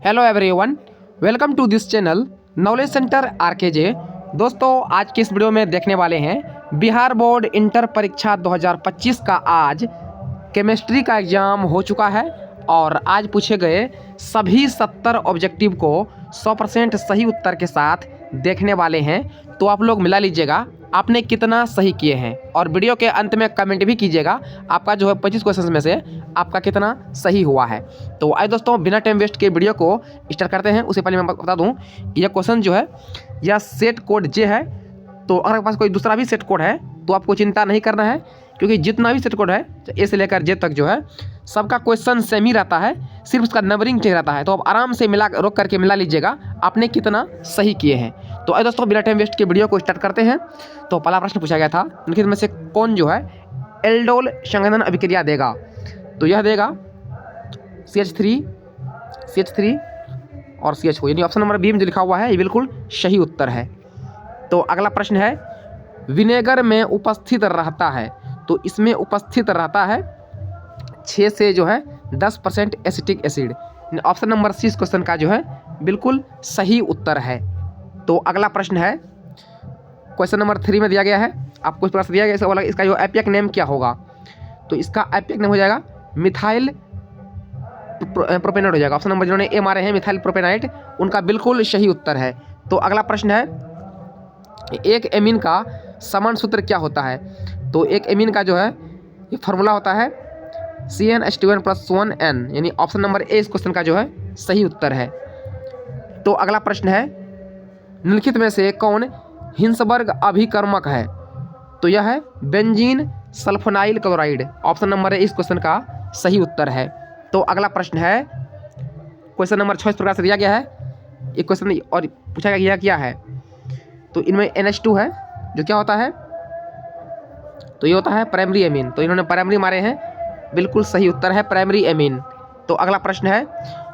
Hello everyone, welcome to this channel knowledge centre RKJ. दोस्तों, आज की इस वीडियो में देखने वाले हैं बिहार बोर्ड इंटर परीक्षा 2025 का आज केमिस्ट्री का एग्ज़ाम हो चुका है और आज पूछे गए सभी 70 ऑब्जेक्टिव को 100% सही उत्तर के साथ देखने वाले हैं। तो आप लोग मिला लीजिएगा आपने कितना सही किए हैं और वीडियो के अंत में कमेंट भी कीजिएगा आपका जो है 25 क्वेश्चन में से आपका कितना सही हुआ है। तो आइए दोस्तों, बिना टाइम वेस्ट के वीडियो को स्टार्ट करते हैं। उससे पहले मैं बता दूं यह क्वेश्चन जो है यह सेट कोड जे है। तो अगर आपके पास कोई दूसरा भी सेट कोड है तो आपको चिंता नहीं करना है, क्योंकि जितना भी सेट कोड है ए से लेकर जे तक जो है सबका क्वेश्चन सेम ही रहता है, सिर्फ उसका नंबरिंग चेंज रहता है। तो आप आराम से रोक करके मिला लीजिएगा आपने कितना सही किए हैं। तो आइए दोस्तों, बिना टाइम वेस्ट के वीडियो को स्टार्ट करते हैं। तो पहला प्रश्न पूछा गया था निम्नलिखित में से कौन जो है एल्डोल संघनन अभिक्रिया देगा। तो यह देगा CH3 और CH4, यानी ऑप्शन नंबर बी में जो लिखा हुआ है ये बिल्कुल सही उत्तर है। तो अगला प्रश्न है विनेगर में उपस्थित रहता है। तो इसमें उपस्थित रहता है 6 से जो है 10% acetic acid. Option number C इस क्वेश्चन का जो है बिल्कुल सही उत्तर है। तो अगला प्रश्न है क्वेश्चन नंबर 3 में दिया गया है, आपको इस प्रकार से दिया गया है, इसका जो एपिक नेम क्या होगा। तो इसका एपिक नेम हो जाएगा मिथाइल प्रोपेनाइट हो जाएगा। ऑप्शन नंबर जिन्होंने ए मारे हैं मिथाइल प्रोपेनाइट, उनका बिल्कुल सही उत्तर है। तो अगला प्रश्न है एक एमीन का समान सूत्र क्या होता है। तो एक एमीन का जो है ये फार्मूला होता है CnH2n+1n, यानी ऑप्शन नंबर ए इस क्वेश्चन का जो है सही उत्तर है। तो अगला प्रश्न है निम्नलिखित में से कौन हिंसबर्ग अभिकर्मक है। तो यह है benzene sulfonyl chloride. Option number A इस क्वेश्चन का सही उत्तर है। तो अगला प्रश्न है क्वेश्चन नंबर 6 इस प्रकार से दिया गया है। एक क्वेश्चन और पूछा गया क्या है। तो इनमें NH2 है जो क्या होता है, तो ये होता है प्राइमरी एमीन। तो इन्होंने प्राइमरी मारे हैं, बिल्कुल सही उत्तर है प्राइमरी एमीन। तो अगला प्रश्न है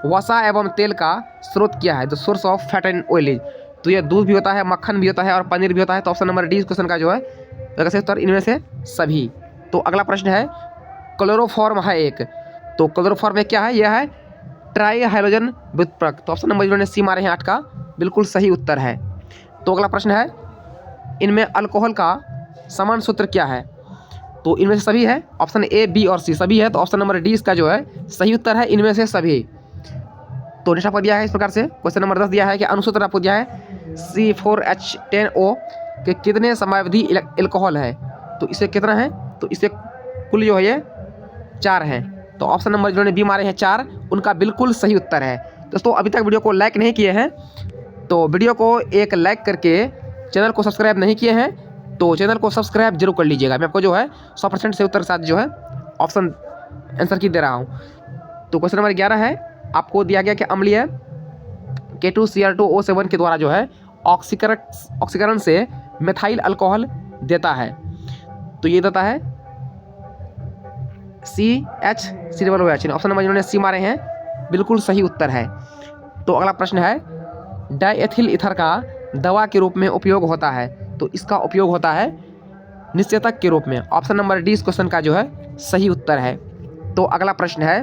वसा एवं तेल का स्रोत क्या है। The source of fat and oil is. तो ये दूध भी होता है, मक्खन भी होता है और पनीर भी होता है। तो ऑप्शन नंबर डी इस क्वेश्चन का जो है वैसे उत्तर इनमें से सभी। तो अगला प्रश्न है क्लोरोफॉर्म है एक। तो क्लोरोफॉर्म में क्या है, यह है ट्राई हाइड्रोजन व्युत्परक। तो ऑप्शन नंबर जिन्होंने सी मारे हैं 8 का बिल्कुल सही उत्तर है। तो अगला प्रश्न है इनमें अल्कोहल का समान सूत्र क्या है। तो इनमें से सभी है, ऑप्शन ए बी और सी सभी है। तो ऑप्शन नंबर डी इसका जो है सही उत्तर है इनमें से सभी। तो नेक्स्ट आपको दिया है इस प्रकार से क्वेश्चन नंबर 10 दिया है कि अनुसूत्र आपको दिया है C4H10O के कितने समयावधि एल्कोहल है। तो इसे कितना है, तो इसे कुल जो है ये 4 हैं। तो ऑप्शन नंबर जिन्होंने बी मारे हैं 4, उनका बिल्कुल सही उत्तर है। दोस्तों, अभी तक वीडियो को लाइक नहीं किए हैं तो वीडियो को एक लाइक करके चैनल को सब्सक्राइब नहीं किए हैं तो चैनल को सब्सक्राइब जरूर कर लीजिएगा। मैं आपको जो है 100% से उत्तर के साथ जो है ऑप्शन आंसर की दे रहा हूँ। तो क्वेश्चन नंबर 11 है, आपको दिया गया कि अम्लीय K2Cr2O7 के द्वारा जो है ऑक्सीकरण से मेथाइल अल्कोहल देता है। तो ये देता है CH3OH। ऑप्शन नंबर जिन्होंने सी मारे हैं बिल्कुल सही उत्तर है। तो अगला प्रश्न है डाइएथिल ईथर का दवा के रूप में उपयोग होता है। तो इसका उपयोग होता है निश्चेतक के रूप में। ऑप्शन नंबर डी इस क्वेश्चन का जो है सही उत्तर है। तो अगला प्रश्न है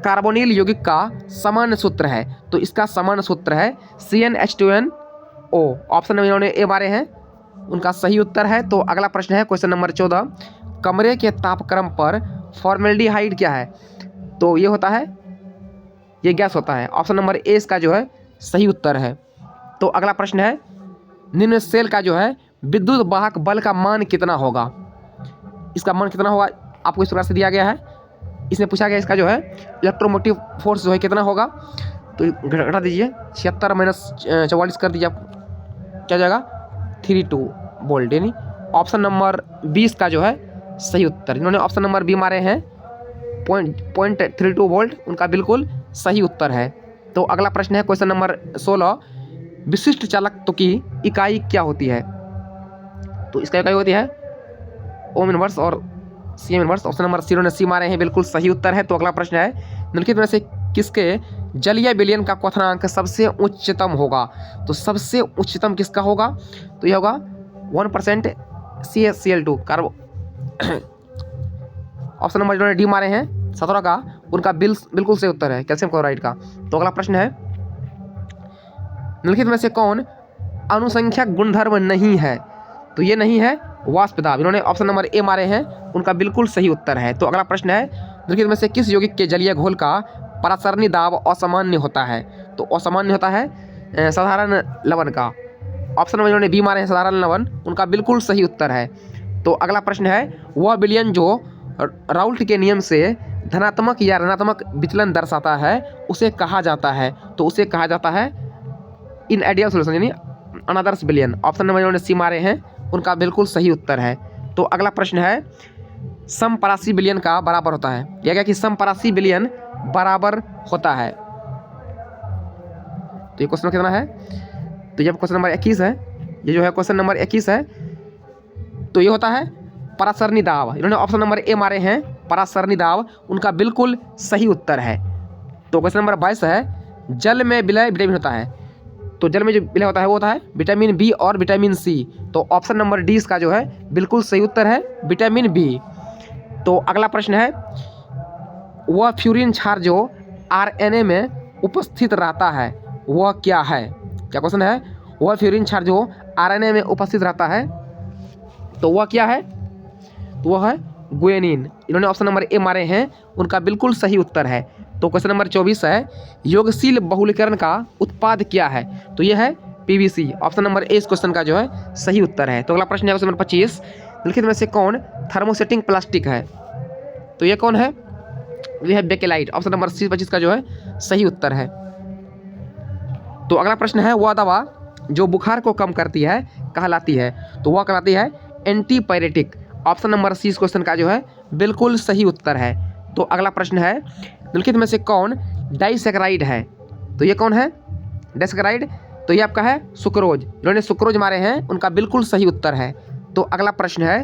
कार्बोनिल यौगिक का समान सूत्र है। तो इसका समान सूत्र है CnH2nO। ऑप्शन नंबर जिन्होंने ए मारे हैं उनका सही उत्तर है। तो अगला प्रश्न है क्वेश्चन नंबर 14, कमरे के तापक्रम पर फॉर्मेल्डिहाइड क्या है। तो ये होता है, ये गैस होता है। ऑप्शन नंबर ए इसका जो है सही उत्तर है। तो अगला प्रश्न है निम्न सेल का जो है विद्युत वाहक बल का मान कितना होगा। इसका मान कितना होगा आपको इस प्रकार से दिया गया है। इसमें पूछा गया इसका जो है इलेक्ट्रोमोटिव फोर्स जो है कितना होगा। तो घटा दीजिए 76 - 44 कर दीजिए, आप क्या जाएगा 32 वोल्ट, यानी ऑप्शन नंबर 20 का जो है सही उत्तर। इन्होंने ऑप्शन नंबर बी मारे हैं 0.32 वोल्ट, उनका बिल्कुल सही उत्तर है। तो अगला प्रश्न है क्वेश्चन नंबर 16, विशिष्ट चालकत्व की इकाई क्या होती है। तो इसका इकाई होती है ओम इनवर्स और CM inverse. Option number C ने सी मारे हैं बिल्कुल सही उत्तर है। तो अगला प्रश्न है निम्नलिखित में से किसके जलीय विलयन का क्वथनांक सबसे उच्चतम होगा। तो सबसे उच्चतम किसका होगा, तो यह होगा 1% CaCl2 कार्बो। ऑप्शन नंबर जिन्होंने डी मारे हैं 17 का, उनका बिल्कुल सही उत्तर है कैल्शियम क्लोराइड का। तो अगला प्रश्न है निम्नलिखित में से कौन अनुसंख्यक गुणधर्म नहीं है? तो ये नहीं है वाष्प दाब। इन्होंने ऑप्शन नंबर ए मारे हैं, उनका बिल्कुल सही उत्तर है। तो अगला प्रश्न है, निम्नलिखित में से किस यौगिक के जलीय घोल का परासरणी दाब असामान्य होता है? तो असामान्य होता है साधारण लवण का। ऑप्शन नंबर इन्होंने बी मारे हैं साधारण लवण, उनका बिल्कुल सही उत्तर है। तो अगला प्रश्न है, वह विलयन जो राउल्ट के नियम से धनात्मक या ऋणात्मक विचलन दर्शाता है उसे कहा जाता है? तो उसे कहा जाता है इन आइडियल सोल्यूशन यानी अनदर्स विलयन। ऑप्शन नंबर इन्होंने सी मारे हैं, उनका बिल्कुल सही उत्तर है। तो अगला प्रश्न है, समपरासी विलयन का बराबर होता है। यह क्या कि समपरासी विलयन बराबर होता है। तो ये क्वेश्चन कितना है? तो ये क्वेश्चन नंबर 21 है। ये जो है क्वेश्चन नंबर 21 है। तो ये होता है परासरणी दाब। इन्होंने ऑप्शन नंबर ए मारे हैं परासरणी दाब, उनका बिल्कुल सही उत्तर है। तो क्वेश्चन नंबर 22 है, जल में विलय विटामिन होता है। तो जल में जो विलय होता है वो होता है विटामिन बी और विटामिन सी। तो ऑप्शन नंबर डी इसका जो है बिल्कुल सही उत्तर है विटामिन बी। तो अगला प्रश्न है, वह फ्यूरिन क्षार जो आरएनए में उपस्थित रहता है वह क्या है? क्या क्वेश्चन है? वह फ्यूरिन क्षार जो आरएनए में उपस्थित रहता है तो वह क्या है? तो वह है गुएनिन। इन्होंने ऑप्शन नंबर ए मारे हैं, उनका बिल्कुल सही उत्तर है। तो क्वेश्चन नंबर 24 है, योगशील बहुलीकरण का उत्पाद क्या है? तो यह है पीवीसी। ऑप्शन नंबर ए इस क्वेश्चन का जो है सही उत्तर है। तो अगला प्रश्न है क्वेश्चन नंबर 25, निम्नलिखित में से कौन थर्मोसेटिंग प्लास्टिक है? तो यह कौन है? यह है बेकेलाइट। ऑप्शन नंबर सी 25 का जो है सही उत्तर है। तो अगला प्रश्न है, वह दवा जो बुखार को कम करती है कहलाती है? तो वह कहलाती है एंटीपायरेटिक। ऑप्शन नंबर सी इस क्वेश्चन का जो है बिल्कुल सही उत्तर है। तो अगला प्रश्न है, निम्नलिखित में से कौन डाइसैकेराइड है? तो ये कौन है डाइसैकेराइड? तो ये आपका है सुक्रोज। इन्होंने सुक्रोज मारे हैं, उनका बिल्कुल सही उत्तर है। तो अगला प्रश्न है,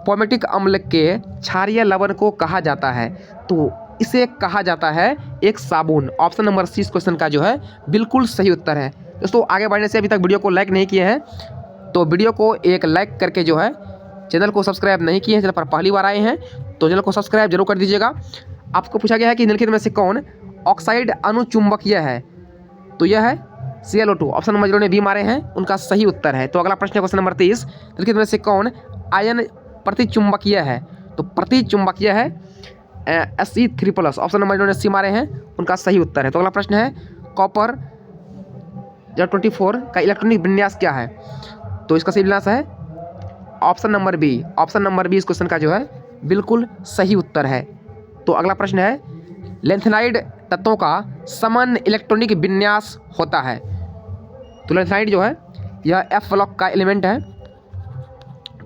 पोमेटिक अम्ल के क्षारीय लवण को कहा जाता है? तो इसे कहा जाता है एक साबुन। ऑप्शन नंबर सी इस क्वेश्चन का जो है बिल्कुल सही उत्तर है। दोस्तों आगे बढ़ने से अभी तक वीडियो को लाइक नहीं किए हैं तो वीडियो को एक लाइक करके जो है चैनल को सब्सक्राइब नहीं किए हैं, चैनल पर पहली बार आए हैं तो चैनल को सब्सक्राइब जरूर कर दीजिएगा। आपको पूछा गया है कि निम्नलिखित में से कौन ऑक्साइड अनुचुंबकीय है? तो यह है ClO2। ऑप्शन नंबर जिन्होंने बी मारे हैं उनका सही उत्तर है। तो अगला प्रश्न है क्वेश्चन नंबर 23, निम्नलिखित में से कौन आयन प्रतिचुंबकीय है? तो प्रतिचुंबकीय है Fe3+। ऑप्शन नंबर जिन्होंने सी मारे हैं उनका सही उत्तर है। तो अगला प्रश्न है, कॉपर 24 का इलेक्ट्रॉनिक विन्यास क्या है? तो इसका सही विन्यास है option number B. Option number B इस क्वेश्चन का जो है बिल्कुल सही उत्तर है। तो अगला प्रश्न है, लेंथेनाइड तत्वों का सामान्य इलेक्ट्रॉनिक विन्यास होता है? तो लेंथेनाइड जो है यह F ब्लॉक का एलिमेंट है।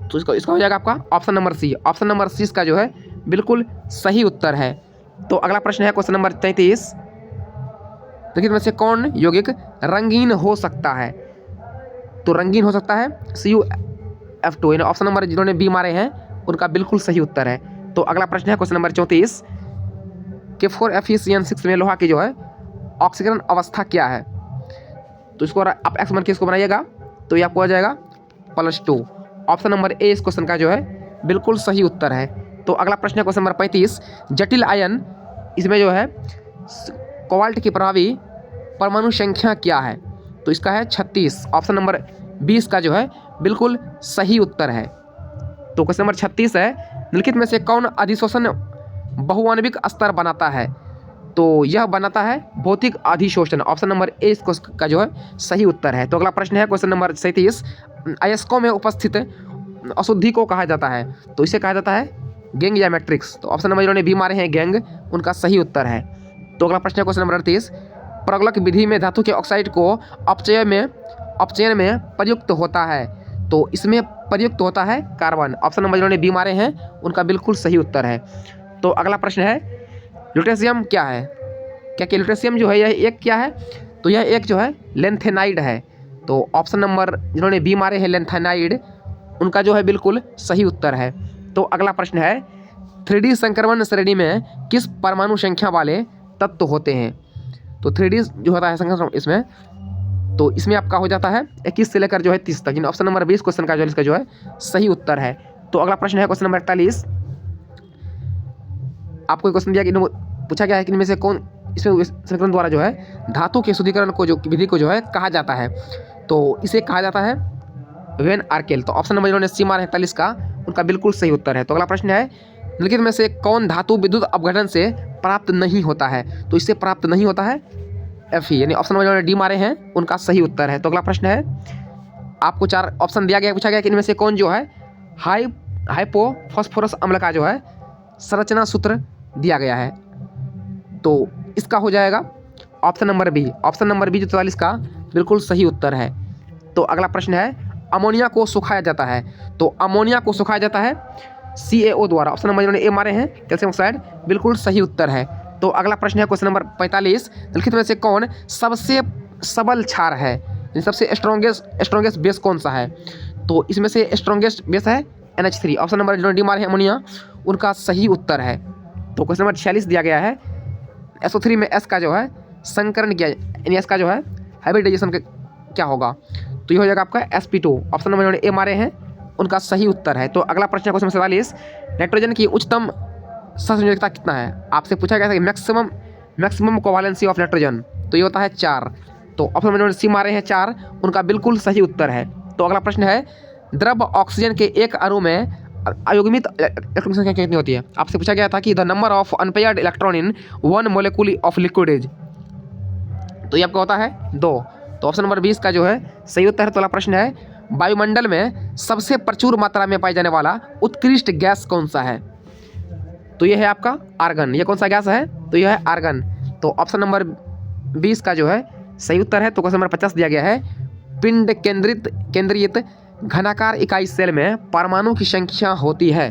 तो इसका हो जाएगा आपका option number C. Option number C इसका जो है बिल्कुल सही उत्तर है। तो अगला प्रश्न है क्वेश्चन नंबर 33, निम्नलिखित में से कौन यौगिक रंगीन हो सकता है? तो रंगीन हो सकता है CuF2। ऑप्शन नंबर जिन्होंने बी मारे हैं उनका बिल्कुल सही उत्तर है। तो अगला प्रश्न है क्वेश्चन नंबर 34, K4FeCN6 में लोहा की जो है ऑक्सीकरण अवस्था क्या है? तो इसको आप एक्स मान के इसको बनाइएगा तो ये आपको आ जाएगा +2। ऑप्शन नंबर ए इस क्वेश्चन का जो है बिल्कुल सही उत्तर है। तो अगला प्रश्न है क्वेश्चन नंबर 35, जटिल आयन इसमें जो है कोबाल्ट की प्रभावी परमाणु संख्या क्या है? तो इसका है 36। ऑप्शन नंबर 20 का जो है बिल्कुल सही उत्तर है। तो क्वेश्चन नंबर 36 है, निम्नलिखित में से कौन अधिशोषण बहुआण्विक स्तर बनाता है? तो यह बनाता है भौतिक अधिशोषण। ऑप्शन नंबर ए इस क्वेश्चन का जो है सही उत्तर है। तो अगला प्रश्न है क्वेश्चन नंबर 37, अयस्कों में उपस्थित अशुद्धि को कहा जाता है? तो इसे कहा जाता है गैंग या मैट्रिक्स। तो ऑप्शन नंबर जिन्होंने बी मारे हैं गैंग, उनका सही उत्तर है। तो अगला प्रश्न है क्वेश्चन नंबर 38, प्रगलक विधि में धातु के ऑक्साइड को अपचयन में प्रयुक्त होता है? तो इसमें प्रयुक्त होता है कार्बन। ऑप्शन नंबर जिन्होंने बी मारे हैं उनका बिल्कुल सही उत्तर है। तो अगला प्रश्न है, ल्यूटेशियम क्या है? क्या ल्यूटेशियम जो है यह एक क्या है? तो यह एक जो है लेंथेनाइड है। तो ऑप्शन नंबर जिन्होंने बी मारे हैं लेंथेनाइड, उनका जो है बिल्कुल सही उत्तर है। तो अगला प्रश्न है, 3D संक्रमण श्रेणी में किस परमाणु संख्या वाले तत्व होते हैं? तो 3D जो होता है संक्रमण इसमें, तो इसमें आपका हो जाता है 21 से लेकर जो है 30 तक। ऑप्शन नंबर 20 क्वेश्चन का जो है इसका जो है सही उत्तर है। तो अगला प्रश्न है क्वेश्चन नंबर 41, आपको क्वेश्चन दिया कि पूछा गया है कि इनमें से कौन इसमें समीकरण द्वारा जो है धातु के शुद्धिकरण को जो विधि को जो है कहा जाता है, तो इसे कहा जाता है वेन आर्केल। तो ऑप्शन नंबर जिन्होंने सी मारा है 41 का, उनका बिल्कुल सही उत्तर है। तो अगला प्रश्न है निम्नलिखित में से कौन धातु विद्युत अपघटन से प्राप्त नहीं होता है? तो इससे प्राप्त नहीं होता है Fe, यानी ऑप्शन नंबर जिन्होंने डी मारे हैं उनका सही उत्तर है। तो अगला प्रश्न है, आपको 4 ऑप्शन दिया गया, पूछा गया कि इनमें से कौन जो है हाइपोफॉस्फोरस अम्ल का जो है संरचना सूत्र दिया गया है। तो इसका हो जाएगा option number B. Option number B जो 44 का बिल्कुल सही उत्तर है। तो अगला प्रश्न है, अमोनिया को सुखाया जाता है। तो अमोनिया को सुखाया जाता है CaO द्वारा। ऑप्शन नंबर जिन्होंने ए मारे हैं कैल्शियम ऑक्साइड, बिल्कुल सही उत्तर है। तो अगला प्रश्न है क्वेश्चन नंबर 45, निम्नलिखित में से कौन सबसे सबल क्षार है? यानी सबसे स्ट्रॉन्गेस्ट बेस कौन सा है? तो इसमें से स्ट्रॉन्गेस्ट बेस है NH3। ऑप्शन नंबर जिन्होंने डी मारे हैं अमोनिया, उनका सही उत्तर है। तो क्वेश्चन नंबर 46 दिया गया है, SO3 में S का जो है संकरण किया, यानी S का जो है हाइब्रिडाइजेशन क्या होगा? तो ये हो जाएगा आपका sp2। ऑप्शन नंबर जिन्होंने ए मारे हैं उनका सही उत्तर है। तो अगला प्रश्न है क्वेश्चन 47, नाइट्रोजन की उच्चतम सहसंयोजकता कितना है? आपसे पूछा गया था कि मैक्सिमम कोवैलेंसी ऑफ नाइट्रोजन, तो ये होता है 4। तो ऑप्शन नंबर जिन्होंने सी मारे हैं 4, उनका बिल्कुल सही उत्तर है। तो अगला प्रश्न है, द्रव ऑक्सीजन के एक अणु में अयुग्मित इलेक्ट्रॉन संख्या कितनी होती है? आपसे पूछा गया था कि the number of unpaired electron in 1 molecule of liquid is, तो ये आपका होता है 2। तो ऑप्शन नंबर 20 का जो है सही उत्तर है। तो अगला प्रश्न है, वायुमंडल में सबसे प्रचुर मात्रा में पाई जाने वाला उत्कृष्ट गैस कौन सा है? तो ये है आपका आर्गन। ये कौन सा गैस है? तो यह है आर्गन। तो ऑप्शन नंबर 20 का जो है सही उत्तर है। तो क्वेश्चन नंबर 50 दिया गया है, पिंड केंद्रित घनाकार इकाई सेल में परमाणु की संख्या होती है?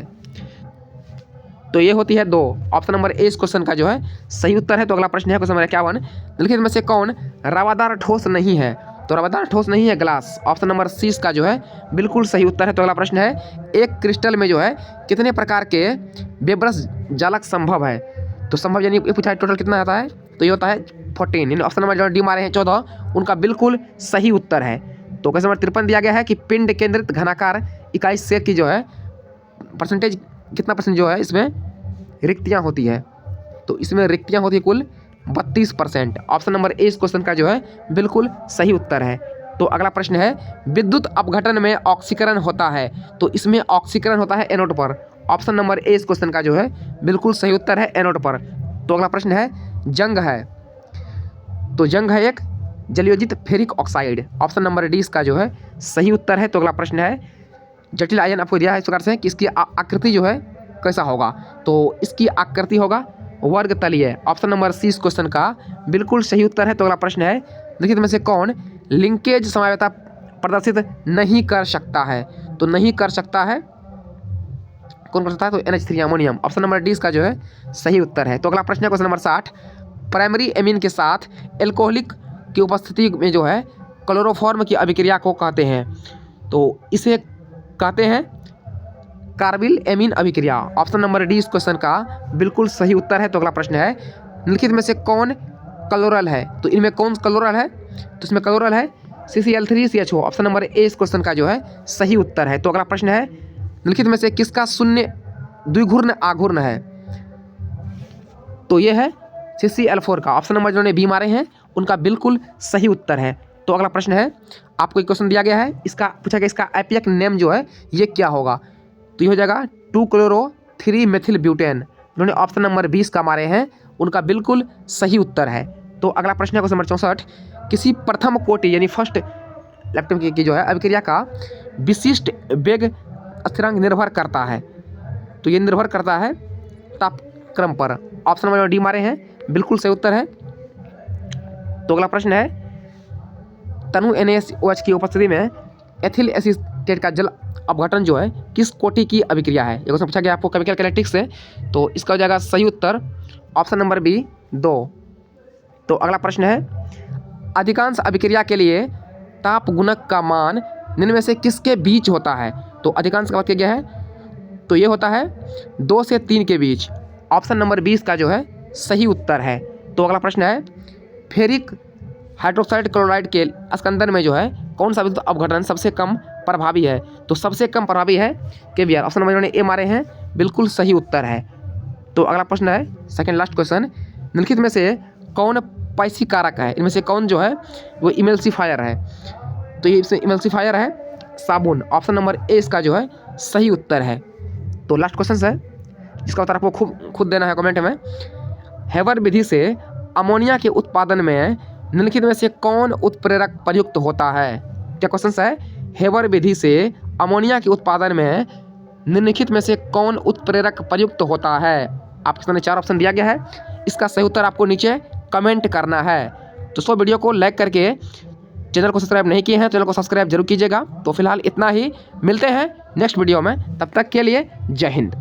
तो ये होती है 2। ऑप्शन नंबर ए इस क्वेश्चन का जो है सही उत्तर है। तो अगला प्रश्न है क्वेश्चन नंबर 51, निम्नलिखित में से कौन रवादार ठोस नहीं है? तो रवादार ठोस नहीं है ग्लास। ऑप्शन नंबर सी का जो है बिल्कुल सही उत्तर है। तो अगला प्रश्न है, एक क्रिस्टल में जो है कितने प्रकार के बेब्रश जालक संभव है? तो संभव यानी ये पूछा है टोटल कितना आता है? तो ये होता है 14। यानी ऑप्शन नंबर जो डी मारे हैं 14, उनका बिल्कुल सही उत्तर है। तो क्वेश्चन नंबर 53 दिया गया है कि पिंड केंद्रित घनाकार इकाई सेल की जो है परसेंटेज कितना % जो है इसमें रिक्तियाँ होती है? तो इसमें रिक्तियाँ होती है कुल 32%। ऑप्शन नंबर ए इस क्वेश्चन का जो है बिल्कुल सही उत्तर है। तो अगला प्रश्न है, विद्युत अपघटन में ऑक्सीकरण होता है? तो इसमें ऑक्सीकरण होता है एनोड पर। ऑप्शन नंबर ए इस क्वेश्चन का जो है बिल्कुल सही उत्तर है, एनोड पर। तो अगला प्रश्न है, जंग है। तो जंग है एक जलयोजित ferric oxide. Option number D इसका जो है सही उत्तर है। तो अगला प्रश्न है, जटिल आयन आपको दिया है इस प्रकार से कि इसकी आकृति जो है कैसा होगा? तो इसकी आकृति होगा वर्ग तलीय। ऑप्शन नंबर सी इस क्वेश्चन का बिल्कुल सही उत्तर है। तो अगला प्रश्न है, निम्नलिखित में से कौन लिंकेज समवायता प्रदर्शित नहीं कर सकता है? तो नहीं कर सकता है, कौन कर सकता है? तो NH3 ammonium. Option number D इसका जो है सही उत्तर है। तो अगला प्रश्न है क्वेश्चन नंबर 60, प्राइमरी एमीन के साथ एल्कोहलिक की उपस्थिति में जो है क्लोरोफॉर्म की अभिक्रिया को कहते हैं? तो इसे कहते हैं कार्बिल एमीन अभिक्रिया। ऑप्शन नंबर डी इस क्वेश्चन का बिल्कुल सही उत्तर है। तो अगला प्रश्न है, निम्नलिखित में से कौन क्लोरल है? तो इनमें कौन क्लोरल है? तो इसमें क्लोरल है CCl3CHO। ऑप्शन नंबर ए इस क्वेश्चन का जो है सही उत्तर है। तो अगला प्रश्न है, निम्नलिखित में से किसका शून्य द्विघूर्ण आघूर्ण है? तो ये है CCl4 का। ऑप्शन नंबर जिन्होंने बी मारे हैं उनका बिल्कुल सही उत्तर है। तो अगला प्रश्न है, आपको एक क्वेश्चन दिया गया है, इसका पूछा गया इसका एपिक नेम जो है ये क्या होगा? तो ये हो जाएगा 2-chloro-3-methyl-butane। जिन्होंने ऑप्शन नंबर 20 का मारे हैं उनका बिल्कुल सही उत्तर है। तो अगला प्रश्न है क्वेश्चन नंबर 64, किसी प्रथम कोटि यानी फर्स्ट लैक्टम की जो है अभिक्रिया का विशिष्ट वेग स्थिरांक निर्भर करता है? तो ये निर्भर करता है तापक्रम पर। ऑप्शन नंबर डी मारे हैं, बिल्कुल सही उत्तर है। तो अगला प्रश्न है, तनु NaOH की उपस्थिति में एथिल एसीटेट का जल अपघटन जो है किस कोटि की अभिक्रिया है? ये क्वेश्चन पूछा गया आपको केमिकल कैलेक्टिक्स से। तो इसका हो जाएगा सही उत्तर ऑप्शन नंबर बी 2। तो अगला प्रश्न है, अधिकांश अभिक्रिया के लिए ताप गुणक का मान निम्न में से किसके बीच होता है? तो अधिकांश का बात किया गया है, तो ये होता है 2 से 3 के बीच। ऑप्शन नंबर 20 का जो है सही उत्तर है। तो अगला प्रश्न है, फेरिक हाइड्रोक्साइड क्लोराइड के स्कंदन में जो है कौन सा विद्युत अपघटन सबसे कम प्रभावी है? तो सबसे कम प्रभावी है KBr। ऑप्शन नंबर जिन्होंने ए मारे हैं बिल्कुल सही उत्तर है। तो अगला प्रश्न है, सेकंड लास्ट क्वेश्चन, निम्नलिखित में से कौन पैसिकारक है? इनमें से कौन जो है वो इमल्सिफायर है? तो ये इसमें इमल्सिफायर है साबुन। ऑप्शन नंबर ए इसका जो है सही उत्तर है। तो लास्ट क्वेश्चन है, इसका उत्तर आपको खुद देना है कमेंट में। हेवर विधि से अमोनिया के उत्पादन में निम्नलिखित में से कौन उत्प्रेरक प्रयुक्त होता है? क्या क्वेश्चन है? हेवर विधि से अमोनिया के उत्पादन में निम्नलिखित में से कौन उत्प्रेरक प्रयुक्त होता है? आपके सामने 4 ऑप्शन दिया गया है, इसका सही उत्तर आपको नीचे कमेंट करना है। तो वीडियो को लाइक करके, चैनल को सब्सक्राइब नहीं किए हैं चैनल को सब्सक्राइब जरूर कीजिएगा। तो फिलहाल इतना ही, मिलते हैं नेक्स्ट वीडियो में, तब तक के लिए जय हिंद।